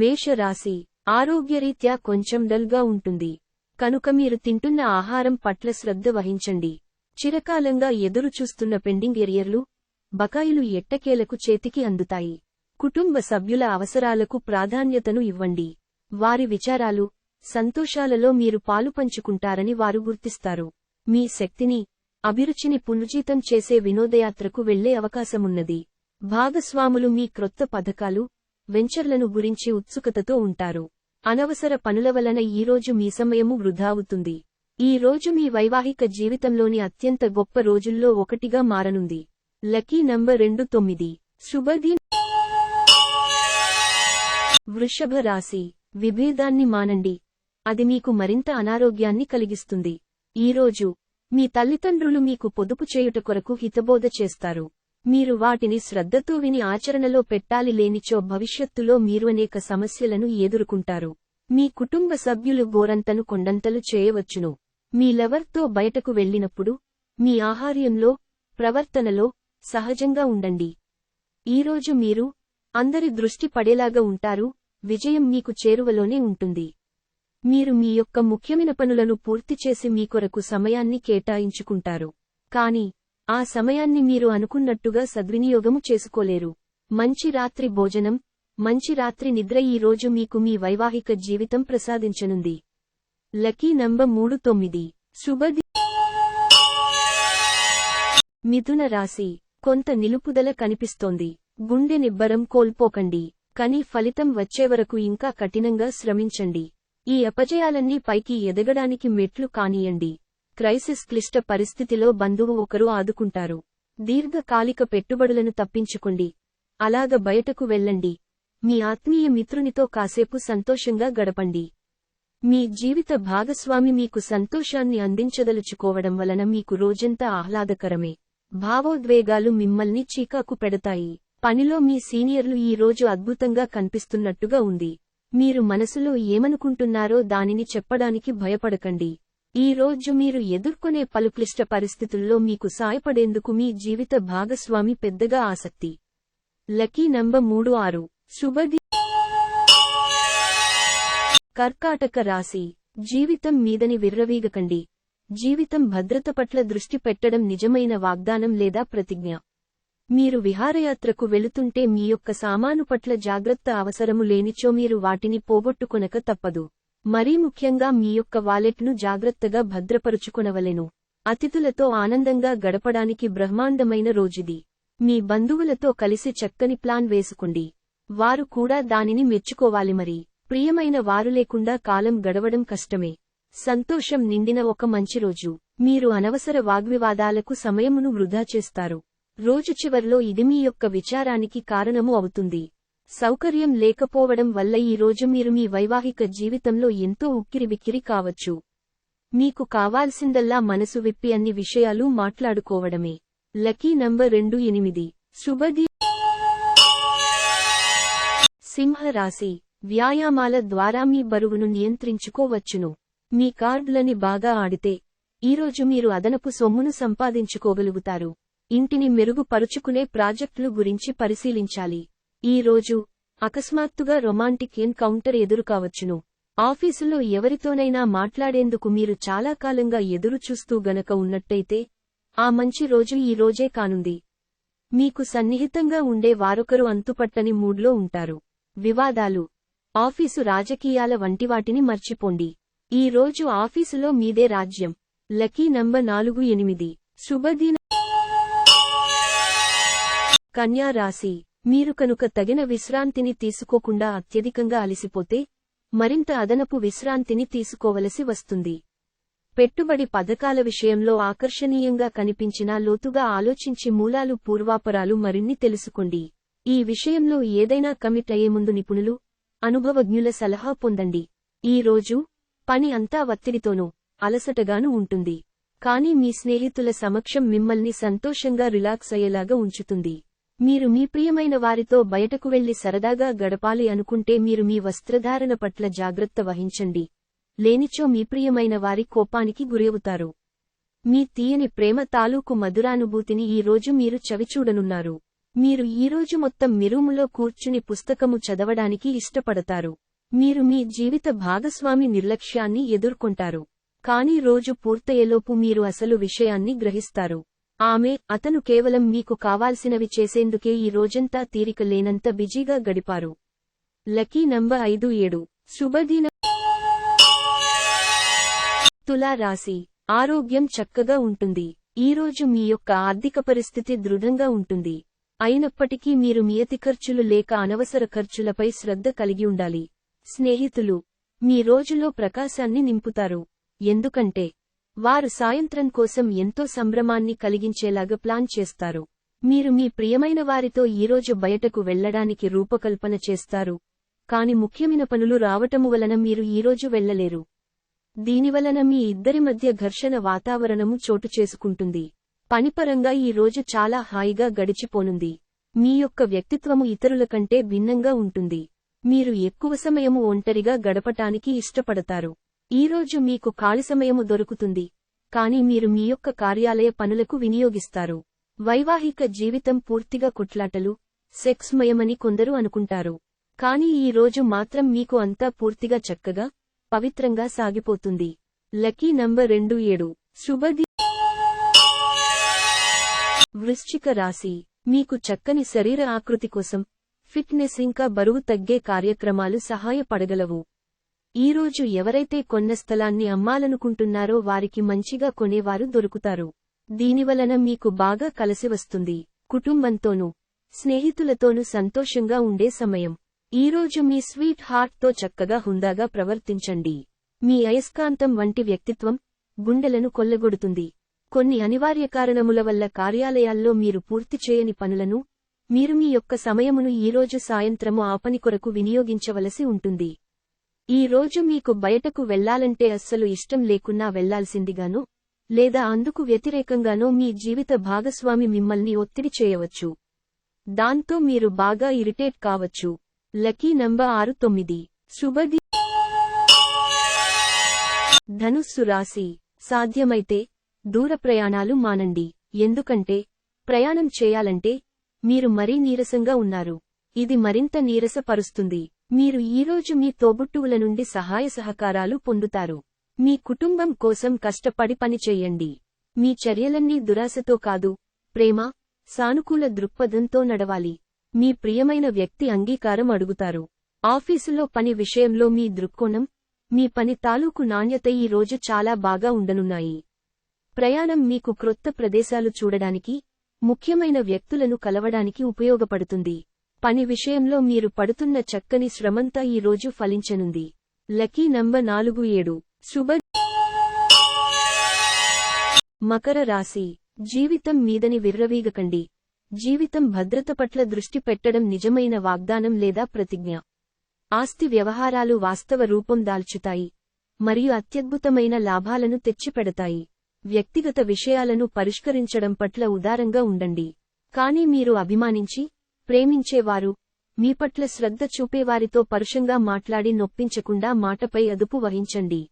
మేషరాశి ఆరోగ్యరీత్యా కొంచెం డల్గా ఉంటుంది కనుక మీరు తింటున్న ఆహారం పట్ల శ్రద్ధ వహించండి. చిరకాలంగా ఎదురుచూస్తున్న పెండింగ్ ఎరియర్లు, బకాయిలు ఎట్టకేలకు చేతికి అందుతాయి. కుటుంబ సభ్యుల అవసరాలకు ప్రాధాన్యతను ఇవ్వండి. వారి విచారాలు, సంతోషాలలో మీరు పాలుపంచుకుంటారని వారు గుర్తిస్తారు. మీ శక్తిని, అభిరుచిని పునరుజ్జీతం చేసే వినోదయాత్రకు వెళ్లే అవకాశమున్నది. భాగస్వాములు మీ క్రొత్త పథకాలు, వెంచర్లను గురించి ఉత్సుకతతో ఉంటారు. అనవసర పనుల వలన ఈరోజు మీ సమయము వృధా అవుతుంది. ఈ రోజు మీ వైవాహిక జీవితంలోని అత్యంత గొప్ప రోజుల్లో ఒకటిగా మారనుంది. Lucky number 29. శుభదిన. వృషభ రాశి విభేదాన్ని మానండి. అది మీకు మరింత అనారోగ్యాన్ని కలిగిస్తుంది. ఈరోజు మీ తల్లిదండ్రులు మీకు పొదుపు చేయుట కొరకు హితబోధ చేస్తారు. మీరు వాటిని శ్రద్ధతో విని ఆచరణలో పెట్టాలి, లేనిచో భవిష్యత్తులో మీరు అనేక సమస్యలను ఎదుర్కొంటారు. మీ కుటుంబ సభ్యులు గోరంతను కొండంతలు చేయవచ్చును. మీ లవర్తో బయటకు వెళ్లినప్పుడు మీ ఆహార్యంలో, ప్రవర్తనలో సహజంగా ఉండండి. ఈరోజు మీరు అందరి దృష్టి పడేలాగా ఉంటారు. విజయం మీకు చేరువలోనే ఉంటుంది. మీరు మీ యొక్క ముఖ్యమైన పనులను పూర్తి చేసి మీ కొరకు సమయాన్ని కేటాయించుకుంటారు. కానీ ఆ సమయాన్ని మీరు అనుకున్నట్టుగా సద్వినియోగము చేసుకోలేరు. మంచి రాత్రి భోజనం, మంచి రాత్రి నిద్ర ఈ రోజు మీకు మీ వైవాహిక జీవితం ప్రసాదించనుంది. Lucky number 39. శుభది. మిథున రాశి కొంత నిలుపుదల కనిపిస్తోంది. గుండె నిబ్బరం కోల్పోకండి. కానీ ఫలితం వచ్చేవరకు ఇంకా కఠినంగా శ్రమించండి. ఈ అపజయాలన్నీ పైకి ఎదగడానికి మెట్లు కానీయండి. క్రైసిస్ క్లిష్ట పరిస్థితిలో బంధువు ఒకరు ఆదుకుంటారు. దీర్ఘకాలిక పెట్టుబడులను తప్పించుకోండి. అలాగ బయటకు వెళ్ళండి. మీ ఆత్మీయ మిత్రునితో కాసేపు సంతోషంగా గడపండి. మీ జీవిత భాగస్వామి మీకు సంతోషాన్ని అందించదలుచుకోవడం వలన మీకు రోజంతా ఆహ్లాదకరమే. భావోద్వేగాలు మిమ్మల్ని చీకాకు పెడతాయి. పనిలో మీ సీనియర్లు ఈ రోజు అద్భుతంగా కనిపిస్తున్నట్టుగా ఉంది. మీరు మనసులో ఏమనుకుంటున్నారో దానిని చెప్పడానికి భయపడకండి. ఈ రోజు మీరు ఎదుర్కొనే పలు క్లిష్ట పరిస్థితుల్లో మీకు సాయపడేందుకు మీ జీవిత భాగస్వామి పెద్దగా ఆసక్తి. Lucky number 36. శుభది. కర్కాటక రాశి జీవితం మీదని విర్రవీగకండి. జీవితం భద్రత పట్ల దృష్టి పెట్టడం నిజమైన వాగ్దానం లేదా ప్రతిజ్ఞ. మీరు విహారయాత్రకు వెళుతుంటే మీ యొక్క సామాను పట్ల జాగ్రత్త అవసరము, లేనిచో మీరు వాటిని పోగొట్టుకొనక తప్పదు. మరీ ముఖ్యంగా మీ యొక్క వాలెట్ను జాగ్రత్తగా భద్రపరుచుకొనవలెను. అతిథులతో ఆనందంగా గడపడానికి బ్రహ్మాండమైన రోజుది. మీ బంధువులతో కలిసి చక్కని ప్లాన్ వేసుకోండి. వారు కూడా దానిని మెచ్చుకోవాలి. మరి ప్రియమైన వారు లేకుండా కాలం గడవడం కష్టమే. సంతోషం నిండిన ఒక మంచి రోజు. మీరు అనవసర వాగ్వివాదాలకు సమయమును వృధా చేస్తారు. రోజు చివర్లో ఇది మీ యొక్క విచారానికి కారణము అవుతుంది. సౌకర్యం లేకపోవడం వల్ల ఈ రోజు మీరు మీ వైవాహిక జీవితంలో ఎంతో ఉక్కిరిబిక్కిరి కావచ్చు. మీకు కావాల్సిందల్లా మనసు విప్పి అన్ని విషయాలు మాట్లాడుకోవడమే. Lucky number 28. శుభది. సింహరాశి వ్యాయామాల ద్వారా మీ బరువును నియంత్రించుకోవచ్చును. మీ కార్డులని బాగా ఆడితే ఈరోజు మీరు అదనపు సొమ్మును సంపాదించుకోగలుగుతారు. ఇంటిని మెరుగుపరుచుకునే ప్రాజెక్టులు గురించి పరిశీలించాలి. ఈ రోజు అకస్మాత్తుగా రొమాంటిక్ ఎన్కౌంటర్ ఎదురుకావచ్చును. ఆఫీసులో ఎవరితోనైనా మాట్లాడేందుకు మీరు చాలా కాలంగా ఎదురుచూస్తూ గనక ఉన్నట్టయితే ఆ మంచి రోజు ఈ రోజే కానుంది. మీకు సన్నిహితంగా ఉండే వారొకరు అంతుపట్టని మూడ్లో ఉంటారు. వివాదాలు, ఆఫీసు రాజకీయాల వంటివాటిని మర్చిపోండి. ఈ రోజు ఆఫీసులో మీదే రాజ్యం. Lucky number 48. శుభదిన. కన్యా రాశి మీరు కనుక తగిన విశ్రాంతిని తీసుకోకుండా అత్యధికంగా అలసిపోతే మరింత అదనపు విశ్రాంతిని తీసుకోవలసి వస్తుంది. పెట్టుబడి పథకాల విషయంలో ఆకర్షణీయంగా కనిపించినా లోతుగా ఆలోచించి మూలాలు పూర్వాపరాలు మరిన్ని తెలుసుకోండి. ఈ విషయంలో ఏదైనా కమిట్ అయ్యే ముందు నిపుణులు, అనుభవజ్ఞుల సలహా పొందండి. ఈ రోజు పని అంతా ఒత్తిడితోనూ అలసటగానూ ఉంటుంది. కానీ మీ స్నేహితుల సమక్షం మిమ్మల్ని సంతోషంగా రిలాక్స్ అయ్యేలాగా ఉంచుతుంది. మీరు మీ ప్రియమైన వారితో బయటకు వెళ్లి సరదాగా గడపాలి అనుకుంటే మీరు మీ వస్త్రధారణ పట్ల జాగ్రత్త వహించండి. లేనిచో మీ ప్రియమైన వారి కోపానికి గురవుతారు. మీ తీయని ప్రేమ తాలూకు మధురానుభూతిని ఈ రోజు మీరు చవిచూడనున్నారు. మీరు ఈరోజు మొత్తం మిరూములో కూర్చుని పుస్తకము చదవడానికి ఇష్టపడతారు. మీరు మీ జీవిత భాగస్వామి నిర్లక్ష్యాన్ని ఎదుర్కొంటారు. కానీ రోజు పూర్తయ్యేలోపు మీరు అసలు విషయాన్ని గ్రహిస్తారు. అతను కేవలం మీకు కావాల్సినవి చేసేందుకే ఈ రోజంతా తీరిక లేనంత బిజీగా గడిపారు. Lucky number 57. శుభదిన. తులా రాశి. ఆరోగ్యం చక్కగా ఉంటుంది. ఈరోజు మీ యొక్క ఆర్థిక పరిస్థితి దృఢంగా ఉంటుంది. అయినప్పటికీ మీరు మియతి ఖర్చులు లేక అనవసర ఖర్చులపై శ్రద్ధ కలిగి ఉండాలి. స్నేహితులు మీ రోజులో ప్రకాశాన్ని నింపుతారు. ఎందుకంటే వారు సాయంత్రం కోసం ఎంతో సంభ్రమాన్ని కలిగించేలాగా ప్లాన్ చేస్తారు. మీరు మీ ప్రియమైన వారితో ఈరోజు బయటకు వెళ్లడానికి రూపకల్పన చేస్తారు. కాని ముఖ్యమైన పనులు రావటము వలన మీరు ఈరోజు వెళ్లలేరు. దీనివలన మీ ఇద్దరి మధ్య ఘర్షణ వాతావరణము చోటు చేసుకుంటుంది. పనిపరంగా ఈ రోజు చాలా హాయిగా గడిచిపోనుంది. మీ యొక్క వ్యక్తిత్వము ఇతరుల కంటే భిన్నంగా ఉంటుంది. మీరు ఎక్కువ సమయము ఒంటరిగా గడపటానికి ఇష్టపడతారు. ఈరోజు మీకు ఖాళీ సమయము దొరుకుతుంది. కానీ మీరు మీ యొక్క కార్యాలయ పనులకు వినియోగిస్తారు. వైవాహిక జీవితం పూర్తిగా కొట్లాటలు, సెక్స్మయమని కొందరు అనుకుంటారు. కానీ ఈ రోజు మాత్రం మీకు అంతా పూర్తిగా చక్కగా, పవిత్రంగా సాగిపోతుంది. Lucky number 27. శుభది. వృశ్చిక రాశి. మీకు చక్కని శరీర ఆకృతి కోసం ఫిట్నెస్ ఇంకా బరువు తగ్గే కార్యక్రమాలు సహాయపడగలవు. ఈరోజు ఎవరైతే కొన్న స్థలాన్ని అమ్మాలనుకుంటున్నారో వారికి మంచిగా కొనేవారు దొరుకుతారు. దీనివలన మీకు బాగా కలిసివస్తుంది. కుటుంబంతోనూ స్నేహితులతోనూ సంతోషంగా ఉండే సమయం. ఈరోజు మీ స్వీట్ హార్ట్తో చక్కగా హుందాగా ప్రవర్తించండి. మీ అయస్కాంతం వంటి వ్యక్తిత్వం గుండెలను కొల్లగొడుతుంది. కొన్ని అనివార్య కారణముల వల్ల కార్యాలయాల్లో మీరు పూర్తి చేయని పనులను మీరు మీ యొక్క సమయమును ఈరోజు సాయంత్రము ఆ పని కొరకు వినియోగించవలసి ఉంటుంది. ఈ రోజు మీకు బయటకు వెళ్లాలంటే అస్సలు ఇష్టం లేకున్నా వెళ్లాల్సిందిగానో లేదా అందుకు వ్యతిరేకంగానో మీ జీవిత భాగస్వామి మిమ్మల్ని ఒత్తిడి చేయవచ్చు. దాంతో మీరు బాగా ఇరిటేట్ కావచ్చు. Lucky number 69. శుభది. ధనుస్సు రాశి. సాధ్యమైతే దూర ప్రయాణాలు మానండి. ఎందుకంటే ప్రయాణం చేయాలంటే మీరు మరీ నీరసంగా ఉన్నారు. ఇది మరింత నీరసపరుస్తుంది. మీరు ఈరోజు మీ తోబుట్టువుల నుండి సహాయ సహకారాలు పొందుతారు. మీ కుటుంబం కోసం కష్టపడి పని చెయ్యండి. మీ చర్యలన్నీ దురాశతో కాదు, ప్రేమ, సానుకూల దృక్పథంతో నడవాలి. మీ ప్రియమైన వ్యక్తి అంగీకారం అడుగుతారు. ఆఫీసులో పని విషయంలో మీ దృక్కోణం, మీ పని తాలూకు నాణ్యత ఈ రోజు చాలా బాగా ఉండనున్నాయి. ప్రయాణం మీకు క్రొత్త ప్రదేశాలు చూడడానికి, ముఖ్యమైన వ్యక్తులను కలవడానికి ఉపయోగపడుతుంది. పని విషయంలో మీరు పడుతున్న చక్కని శ్రమంతా ఈ రోజు ఫలించనుంది. Lucky number 47. శుభ. మకర రాశి. జీవితం మీదని విర్రవీగకండి. జీవితం భద్రత పట్ల దృష్టి పెట్టడం నిజమైన వాగ్దానం లేదా ప్రతిజ్ఞ. ఆస్తి వ్యవహారాలు వాస్తవ రూపం దాల్చుతాయి మరియు అత్యద్భుతమైన లాభాలను తెచ్చిపెడతాయి. వ్యక్తిగత విషయాలను పరిష్కరించడం పట్ల ఉదారంగా ఉండండి. కానీ మీరు అభిమానించి ప్రేమించేవారు, మీ పట్ల శ్రద్ధ చూపేవారితో పరుషంగా మాట్లాడి నొప్పించకుండా మాటపై అదుపు వహించండి.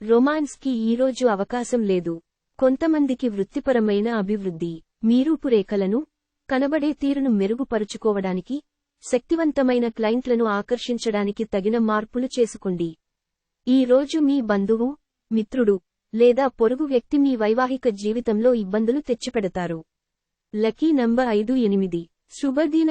రొమాన్స్కి ఈరోజు అవకాశం లేదు. కొంతమందికి వృత్తిపరమైన అభివృద్ధి, మీ రూపురేఖలను, కనబడే తీరును మెరుగుపరుచుకోవడానికి, శక్తివంతమైన క్లయింట్లను ఆకర్షించడానికి తగిన మార్పులు చేసుకోండి. ఈ రోజు మీ బంధువు, మిత్రుడు లేదా పొరుగు వ్యక్తి మీ వైవాహిక జీవితంలో ఇబ్బందులు తెచ్చిపెడతారు. Lucky number 58. శుభదిన.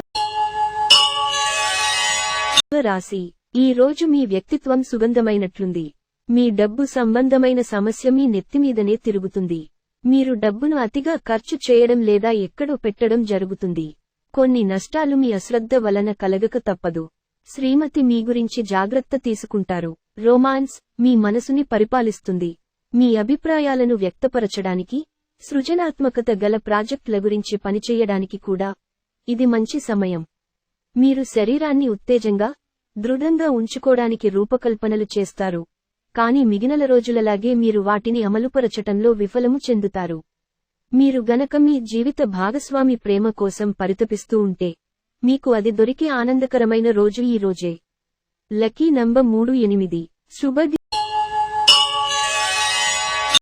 రాశి. ఈ రోజు మీ వ్యక్తిత్వం సుగంధమైనట్లుంది. మీ డబ్బు సంబంధమైన సమస్య మీ నెత్తిమీదనే తిరుగుతుంది. మీరు డబ్బును అతిగా ఖర్చు చేయడం లేదా ఎక్కడో పెట్టడం జరుగుతుంది. కొన్ని నష్టాలు మీ అశ్రద్ధ వలన కలగక తప్పదు. శ్రీమతి మీ గురించి జాగ్రత్త తీసుకుంటారు. రొమాన్స్ మీ మనసుని పరిపాలిస్తుంది. మీ అభిప్రాయాలను వ్యక్తపరచడానికి, సృజనాత్మకత గల ప్రాజెక్టుల గురించి పనిచేయడానికి కూడా ఇది మంచి సమయం. మీరు శరీరాన్ని ఉత్తేజంగా, దృఢంగా ఉంచుకోడానికి రూపకల్పనలు చేస్తారు. కానీ మిగిలిన రోజులలాగే మీరు వాటిని అమలుపరచటంలో విఫలము చెందుతారు. మీరు గనక మీ జీవిత భాగస్వామి ప్రేమ కోసం పరితపిస్తూ ఉంటే, మీకు అది దొరికే ఆనందకరమైన రోజు ఈ రోజే. Lucky number 38. శుభది.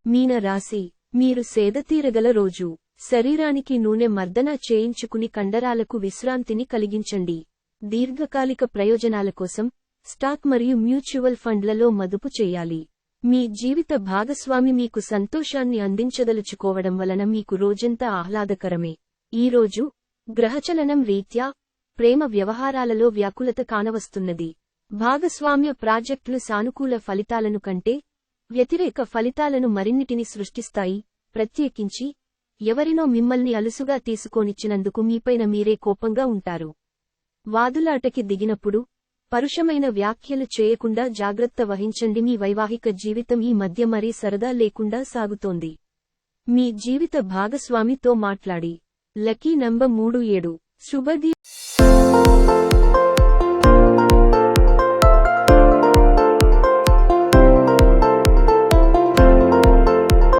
మీన రాశి. మీరు సేదతీరగల రోజు. శరీరానికి నూనె మర్దన చేయించుకుని కండరాలకు విశ్రాంతిని కలిగించండి. దీర్ఘకాలిక ప్రయోజనాల కోసం స్టాక్ మరియు మ్యూచువల్ ఫండ్లలో మదుపు చేయాలి. మీ జీవిత భాగస్వామి మీకు సంతోషాన్ని అందించదలుచుకోవడం వలన మీకు రోజంతా ఆహ్లాదకరమే. ఈరోజు గ్రహచలనం రీత్యా ప్రేమ వ్యవహారాలలో వ్యాకులత కానవస్తున్నది. భాగస్వామ్య ప్రాజెక్టులు సానుకూల ఫలితాలను కంటే వ్యతిరేక ఫలితాలను మరిన్నిటిని సృష్టిస్తాయి. ప్రత్యేకించి ఎవరినో మిమ్మల్ని అలుసుగా తీసుకోనిచ్చినందుకు మీపైన మీరే కోపంగా ఉంటారు. వాదులాటకి దిగినప్పుడు పరుషమైన వ్యాఖ్యలు చేయకుండా జాగ్రత్త వహించండి. మీ వైవాహిక జీవితం ఈ మధ్య మరీ సరదా లేకుండా సాగుతోంది. మీ జీవిత భాగస్వామితో మాట్లాడి లకీ నంబర్ 37 శుభది.